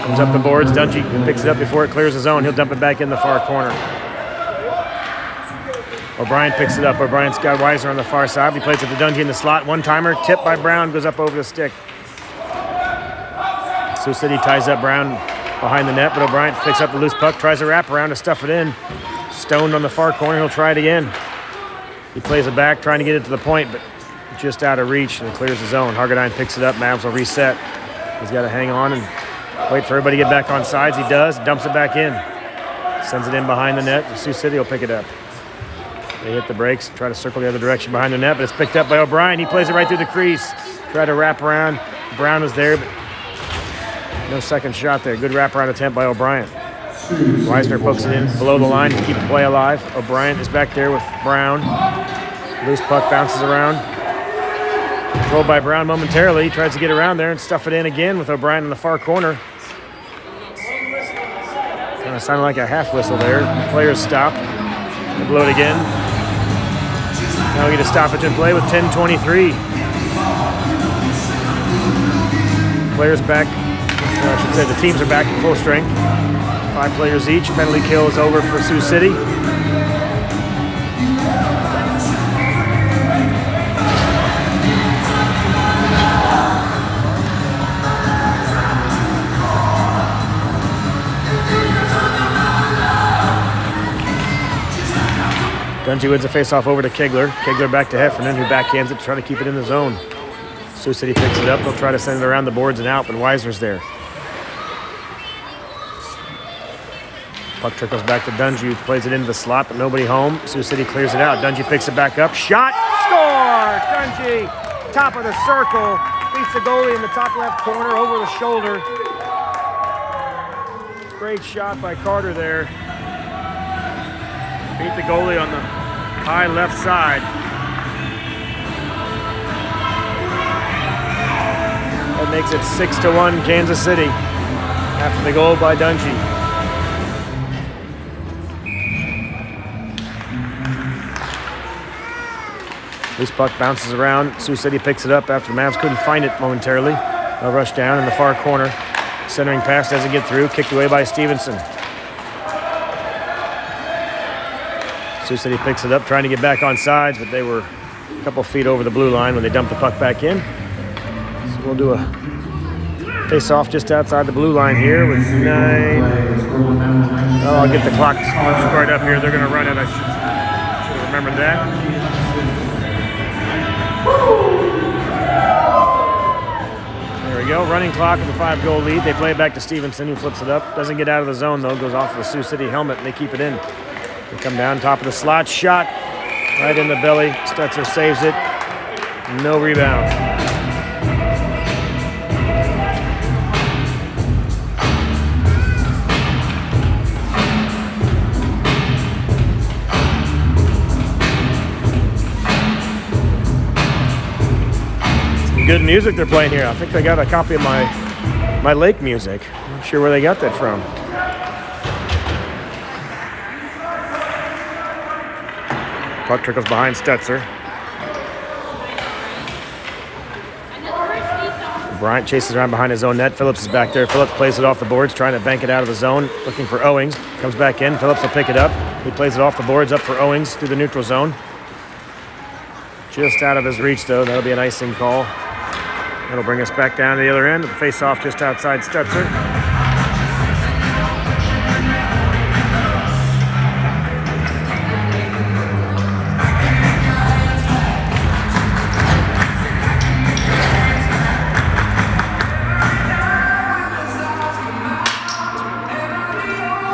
Comes up the boards. Dungy picks it up before it clears the zone. He'll dump it back in the far corner. O'Brien picks it up. O'Brien's got Wisner on the far side. He plays it to Dungy in the slot. One-timer, tipped by Brown, goes up over the stick. Sioux City ties up Brown behind the net, but O'Brien picks up the loose puck, tries to wrap around to stuff it in. Stoned on the far corner, he'll try it again. He plays it back, trying to get it to the point, but just out of reach, and clears the zone. Hargadine picks it up. Mavs will reset. He's got to hang on and wait for everybody to get back on sides. He does, dumps it back in. Sends it in behind the net. Sioux City will pick it up. They hit the brakes, try to circle the other direction behind the net, but it's picked up by O'Brien. He plays it right through the crease. Try to wrap around. Brown was there, but No second shot there. Good wraparound attempt by O'Brien. Weisner pokes it in below the line to keep the play alive. O'Brien is back there with Brown. Loose puck bounces around. Controlled by Brown momentarily. He tries to get around there and stuff it in again with O'Brien in the far corner. Kind of sounded like a half whistle there. The players stop. They blow it again. Now we get a stoppage in play with 10:23. Players back. I should say the teams are back in full strength. 5 players each. Penalty kill is over for Sioux City. Dungy wins a faceoff over to Kegler. Kegler back to Heffernan, who backhands it to try to keep it in the zone. Sioux City picks it up. They'll try to send it around the boards and out, but Weisner's there. Puck trickles back to Dungy, who plays it into the slot, but nobody home. Sioux City clears it out. Dungy picks it back up. Shot! Score! Dungy, top of the circle. Beats the goalie in the top left corner over the shoulder. Great shot by Carter there. Beat the goalie on the high left side. That makes it 6-1 Kansas City after the goal by Dungy. This puck bounces around. Sioux City picks it up after the Mavs couldn't find it momentarily. They'll rush down in the far corner. Centering pass doesn't get through. Kicked away by Stevenson. Sioux City picks it up, trying to get back on sides, but they were a couple feet over the blue line when they dumped the puck back in. So we'll do a face-off just outside the blue line here with 9. Oh, I'll get the clock squared up here. They're going to run it. I should have remembered that. There we go. Running clock with a 5-goal lead. They play it back to Stevenson, who flips it up. Doesn't get out of the zone, though. Goes off the Sioux City helmet, and they keep it in. They come down top of the slot. Shot right in the belly. Stetzer saves it. No rebound. Some good music they're playing here. I think they got a copy of my Lake music. I'm not sure where they got that from. Puck trickles behind Stetzer. Bryant chases around behind his own net. Phillips is back there. Phillips plays it off the boards, trying to bank it out of the zone, looking for Owings. Comes back in. Phillips will pick it up. He plays it off the boards up for Owings through the neutral zone. Just out of his reach, though. That'll be an icing call. That'll bring us back down to the other end. The face-off just outside Stetzer.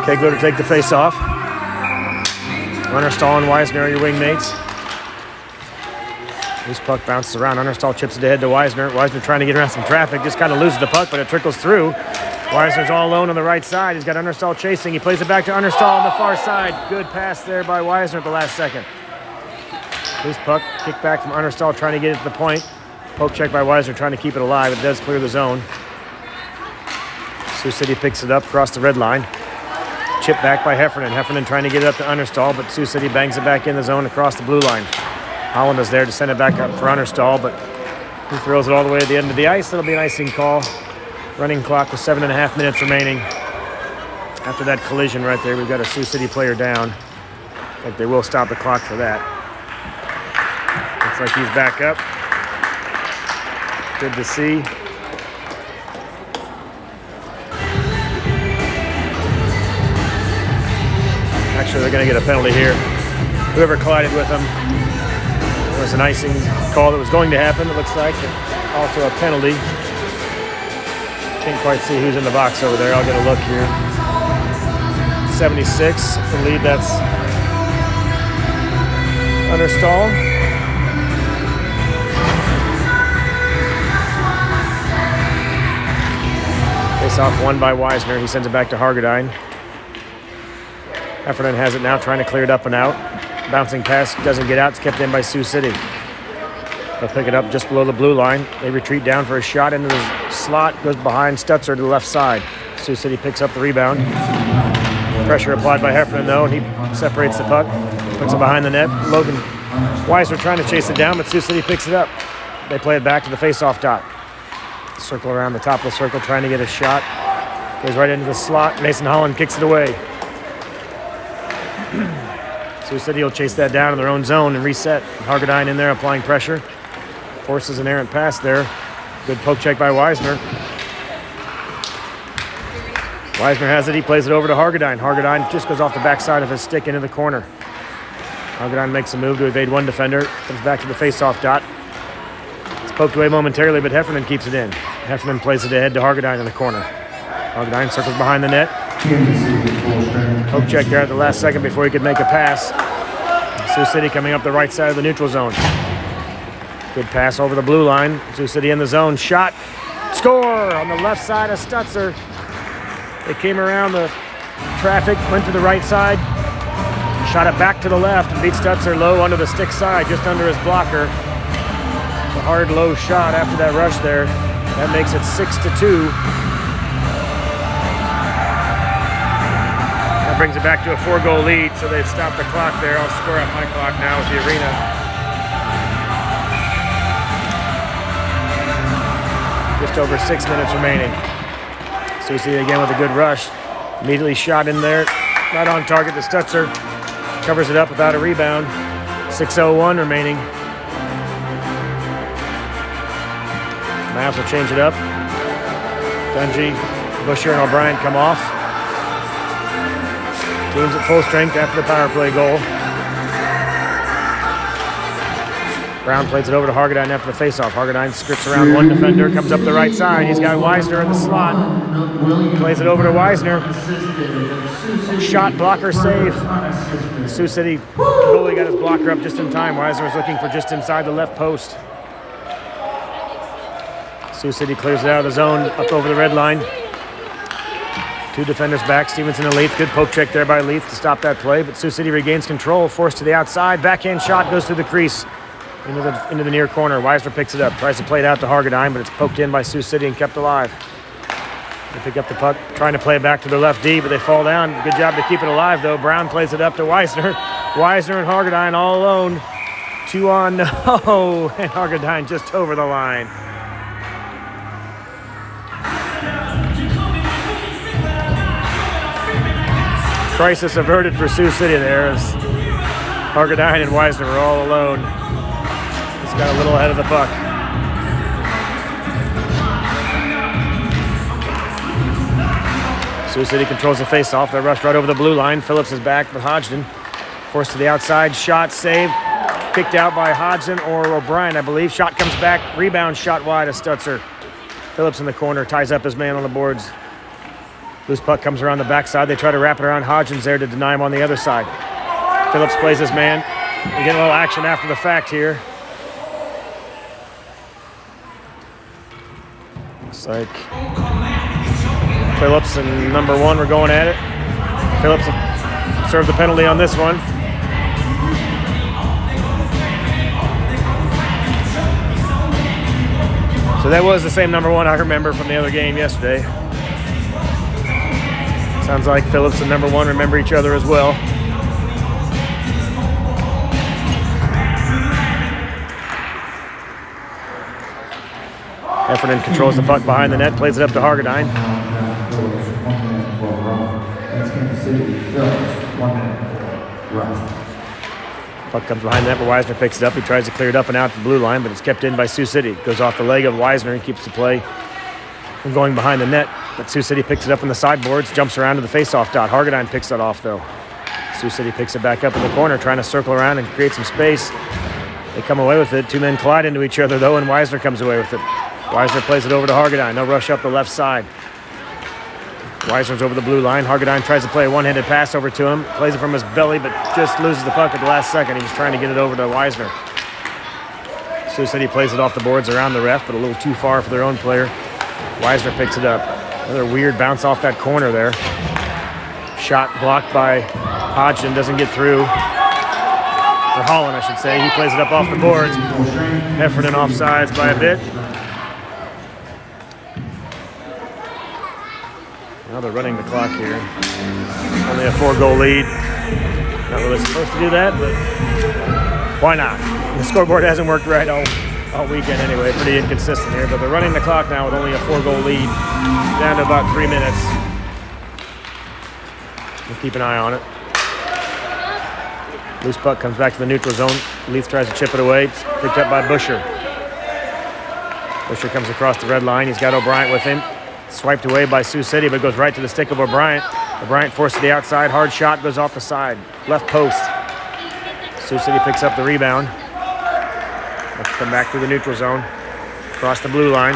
Kegler to take the face-off. Understall and Weisner are your wingmates. This puck bounces around. Understall chips it ahead to Weisner. Weisner trying to get around some traffic. Just kind of loses the puck, but it trickles through. Weisner's all alone on the right side. He's got Understall chasing. He plays it back to Understall on the far side. Good pass there by Weisner at the last second. Loose puck, kick back from Understall trying to get it to the point. Poke check by Weisner trying to keep it alive. It does clear the zone. Sioux City picks it up across the red line. Chip back by Heffernan. Heffernan trying to get it up to Understall, but Sioux City bangs it back in the zone across the blue line. Holland is there to send it back up for Understall, but he throws it all the way to the end of the ice. That'll be an icing call. Running clock with 7.5 minutes remaining. After that collision right there, we've got a Sioux City player down. I think they will stop the clock for that. Looks like he's back up. Good to see. Actually, they're going to get a penalty here. Whoever collided with him, there was an icing call that was going to happen, it looks like. Also a penalty. Can't quite see who's in the box over there. I'll get a look here. 76, I believe that's Understall. Face-off won by Weisner. He sends it back to Hargadine. Heffernan has it now, trying to clear it up and out. Bouncing pass doesn't get out. It's kept in by Sioux City. They'll pick it up just below the blue line. They retreat down for a shot into the slot. Goes behind Stutzer to the left side. Sioux City picks up the rebound. Pressure applied by Heffernan, though, and he separates the puck. Puts it behind the net. Logan Weisner trying to chase it down, but Sioux City picks it up. They play it back to the face-off dot. Circle around the top of the circle, trying to get a shot. Goes right into the slot. Mason Holland kicks it away. Sioux City will chase that down in their own zone and reset. Hargadine in there applying pressure. Forces an errant pass there. Good poke check by Weisner. Weisner has it. He plays it over to Hargadine. Hargadine just goes off the backside of his stick into the corner. Hargadine makes a move to evade one defender. Comes back to the face-off dot. It's poked away momentarily, but Heffernan keeps it in. Heffernan plays it ahead to Hargadine in the corner. Hargadine circles behind the net. Poke check there at the last second before he could make a pass. Sioux City coming up the right side of the neutral zone. Good pass over the blue line. Sioux City in the zone. Shot. Score on the left side of Stutzer. They came around the traffic, went to the right side, shot it back to the left, and beat Stutzer low under the stick side, just under his blocker. A hard, low shot after that rush there. That makes it 6-2. That brings it back to a 4-goal lead, so they've stopped the clock there. I'll square up my clock now with the arena. Just over 6 minutes remaining. Sioux City again with a good rush. Immediately shot in there. Right on target to Stutzer. Covers it up without a rebound. 6:01 remaining. Mavs will change it up. Dungy, Busher, and O'Brien come off. Teams at full strength after the power play goal. Brown plays it over to Hargadine after the faceoff. Hargadine scripts around one defender, comes up the right side. He's got Weisner in the slot. Plays it over to Weisner. Shot, blocker, save. Sioux City goalie got his blocker up just in time. Weisner was looking for just inside the left post. Sioux City clears it out of the zone, up over the red line. Two defenders back, Stevenson and Leith. Good poke check there by Leith to stop that play, but Sioux City regains control, forced to the outside. Backhand shot goes through the crease. Into the near corner. Weisner picks it up, tries to play it out to Hargadine, but it's poked in by Sioux City and kept alive. They pick up the puck, trying to play it back to their left D, but they fall down. Good job to keep it alive, though. Brown plays it up to Weisner. Weisner and Hargadine all alone. 2 on, no, and Hargadine just over the line. Crisis averted for Sioux City there as Hargadine and Weisner were all alone. Got a little ahead of the puck. Sioux City controls the face-off. They rush right over the blue line. Phillips is back with Hodgson. Forced to the outside. Shot saved. Kicked out by Hodgson or O'Brien, I believe. Shot comes back. Rebound shot wide of Stutzer. Phillips in the corner. Ties up his man on the boards. Loose puck comes around the backside. They try to wrap it around Hodgson's there to deny him on the other side. Phillips plays his man. We get a little action after the fact here. Looks like Phillips and number 1 were going at it. Phillips served the penalty on this one. So that was the same number 1 I remember from the other game yesterday. Sounds like Phillips and number 1 remember each other as well. Heffernan controls the puck behind the net, plays it up to Hargadine. Puck comes behind the net, but Weisner picks it up. He tries to clear it up and out to the blue line, but it's kept in by Sioux City. Goes off the leg of Weisner and keeps the play from going behind the net. But Sioux City picks it up in the sideboards, jumps around to the face-off dot. Hargadine picks it off, though. Sioux City picks it back up in the corner, trying to circle around and create some space. They come away with it. 2 men collide into each other, though, and Weisner comes away with it. Weisner plays it over to Hargadine. They'll rush up the left side. Weisner's over the blue line. Hargadine tries to play a one-handed pass over to him. Plays it from his belly, but just loses the puck at the last second. He was trying to get it over to Weisner. Sioux City plays it off the boards around the ref, but a little too far for their own player. Weisner picks it up. Another weird bounce off that corner there. Shot blocked by Hodgson, doesn't get through. Or Holland, I should say. He plays it up off the boards. Heffernan offsides by a bit. Now they're running the clock here. Only a 4-goal lead. Not really supposed to do that, but why not? The scoreboard hasn't worked right all weekend anyway. Pretty inconsistent here, but they're running the clock now with only a 4-goal lead. Down to about 3 minutes. We'll keep an eye on it. Loose puck comes back to the neutral zone. Leaf tries to chip it away. It's picked up by Busher. Busher comes across the red line. He's got O'Brien with him. Swiped away by Sioux City, but goes right to the stick of O'Brien. O'Brien forced to the outside. Hard shot goes off the side. Left post. Sioux City picks up the rebound. Let's come back through the neutral zone. Across the blue line.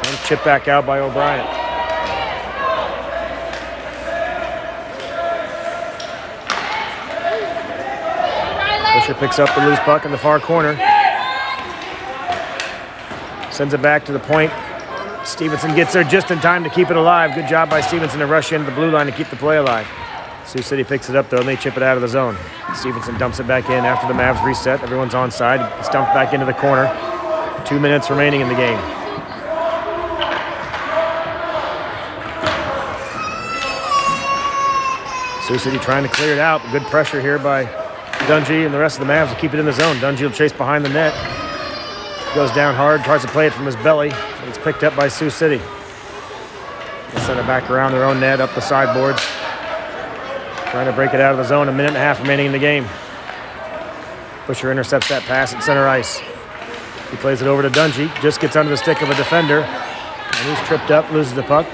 And chip back out by O'Brien. Busher picks up the loose puck in the far corner. Sends it back to the point. Stevenson gets there just in time to keep it alive. Good job by Stevenson to rush into the blue line to keep the play alive. Sioux City picks it up, though, and they chip it out of the zone. Stevenson dumps it back in after the Mavs reset. Everyone's onside. It's dumped back into the corner. 2 minutes remaining in the game. Sioux City trying to clear it out. Good pressure here by Dungy and the rest of the Mavs to keep it in the zone. Dungy will chase behind the net. Goes down hard, tries to play it from his belly. But it's picked up by Sioux City. They send it back around their own net, up the sideboards. Trying to break it out of the zone. 1.5 minutes remaining in the game. Busher intercepts that pass at center ice. He plays it over to Dungy. Just gets under the stick of a defender. And he's tripped up, loses the puck.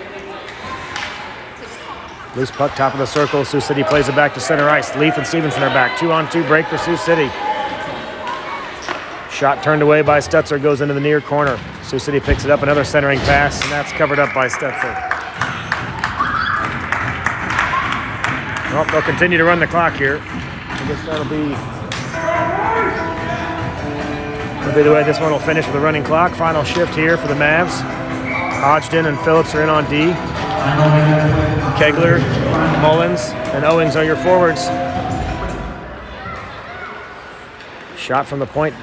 Loose puck, top of the circle. Sioux City plays it back to center ice. Leaf and Stevenson are back. 2-on-2 break for Sioux City. Shot turned away by Stutzer, goes into the near corner. Sioux City picks it up, another centering pass, and that's covered up by Stutzer. Well, they'll continue to run the clock here. I guess that'll be the way this one will finish with a running clock. Final shift here for the Mavs. Hodgson and Phillips are in on D. Kegler, Mullins, and Owings are your forwards. Shot from the point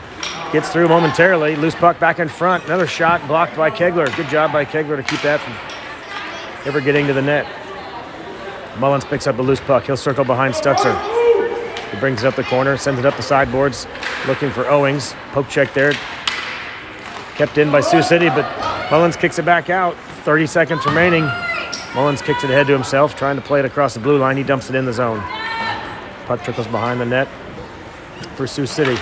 gets through momentarily. Loose puck back in front. Another shot blocked by Kegler. Good job by Kegler to keep that from ever getting to the net. Mullins picks up a loose puck. He'll circle behind Stutzer. He brings it up the corner, sends it up the sideboards, looking for Owings. Poke check there. Kept in by Sioux City, but Mullins kicks it back out. 30 seconds remaining. Mullins kicks it ahead to himself, trying to play it across the blue line. He dumps it in the zone. Puck trickles behind the net for Sioux City.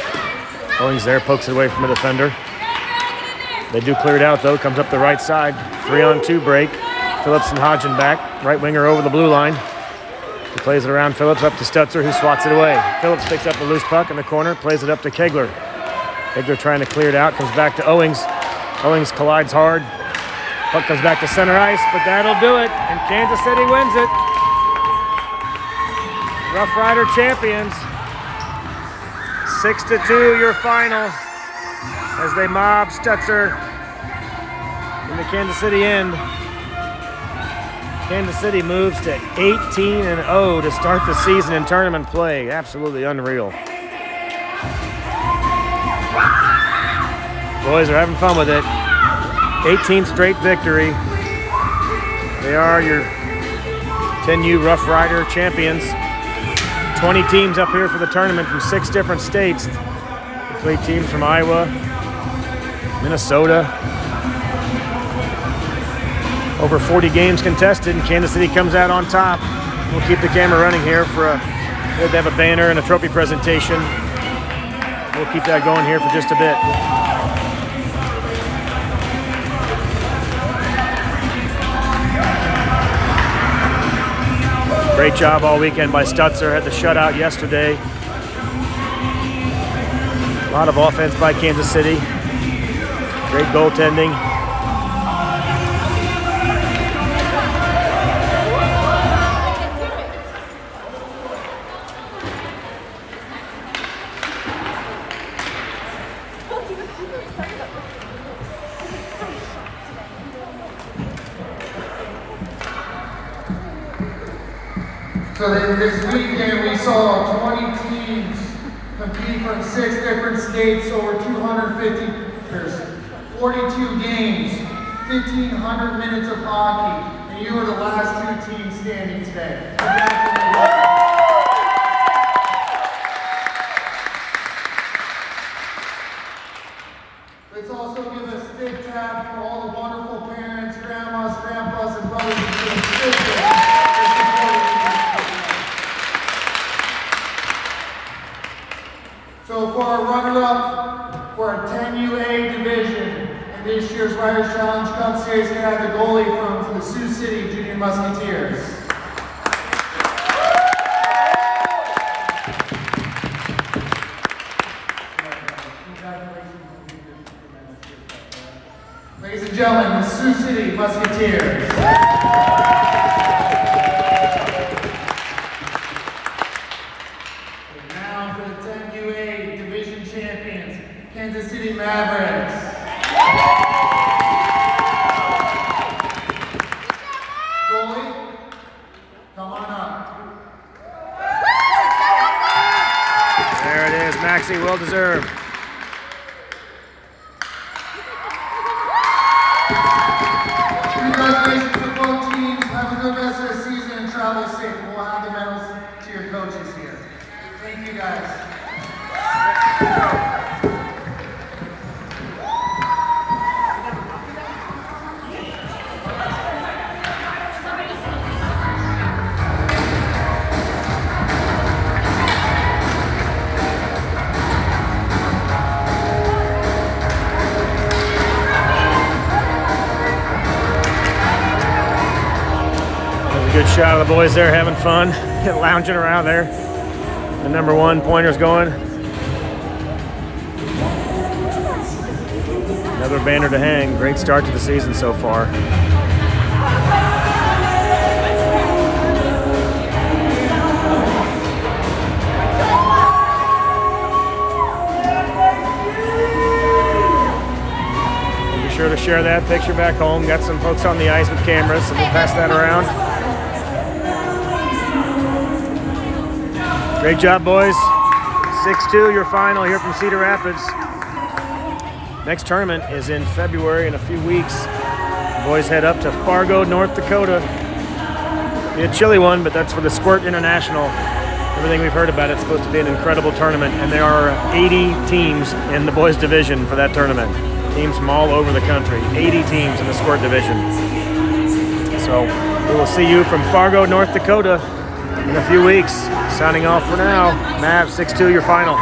Owings there, pokes it away from a defender. They do clear it out, though. Comes up the right side. 3-on-2 break. Phillips and Hodgson back. Right winger over the blue line. He plays it around Phillips, up to Stutzer, who swats it away. Phillips picks up the loose puck in the corner, plays it up to Kegler. Kegler trying to clear it out, comes back to Owings. Owings collides hard. Puck comes back to center ice, but that'll do it, and Kansas City wins it. Roughrider champions. 6-2 your final as they mob Stutzer in the Kansas City end. Kansas City moves to 18-0 to start the season in tournament play. Absolutely unreal. Boys are having fun with it. 18th straight victory. They are your 10U Roughrider champions. 20 teams up here for the tournament from 6 different states. We played teams from Iowa, Minnesota. Over 40 games contested, and Kansas City comes out on top. We'll keep the camera running here for we'll have a banner and a trophy presentation. We'll keep that going here for just a bit. Great job all weekend by Stutzer. Had the shutout yesterday. A lot of offense by Kansas City. Great goaltending. So this weekend we saw 20 teams compete from 6 different states, over 250 pairs, 42 games, 1,500 minutes of hockey, and you were the last 2 teams standing today. Let's also give a big tap for all the wonderful parents, grandmas, grandpas, and brothers and sisters that supported you. So for our runner-up for a 10UA division in this year's Riders Challenge Cup Series, we have the goalie from the Sioux City Junior Musketeers. Ladies and gentlemen, the Sioux City Musketeers. And now for the 10UA Division Champions, Kansas City Mavericks. Goalie, come on up. There it is, Maxie, well deserved. Congratulations to both teams. Have a good rest of the season and travel safe. We'll have the medals to your coaches here. Thank you guys. Good shot of the boys there having fun, lounging around there. The number 1 pointer's going. Another banner to hang. Great start to the season so far. Be sure to share that picture back home. Got some folks on the ice with cameras, so we'll pass that around. Great job, boys. 6-2, your final here from Cedar Rapids. Next tournament is in February in a few weeks. The boys head up to Fargo, North Dakota. Be a chilly one, but that's for the Squirt International. Everything we've heard about it's supposed to be an incredible tournament, and there are 80 teams in the boys division for that tournament. Teams from all over the country. 80 teams in the Squirt division. So we will see you from Fargo, North Dakota in a few weeks. Signing off for now. Mavs 6-2, your final.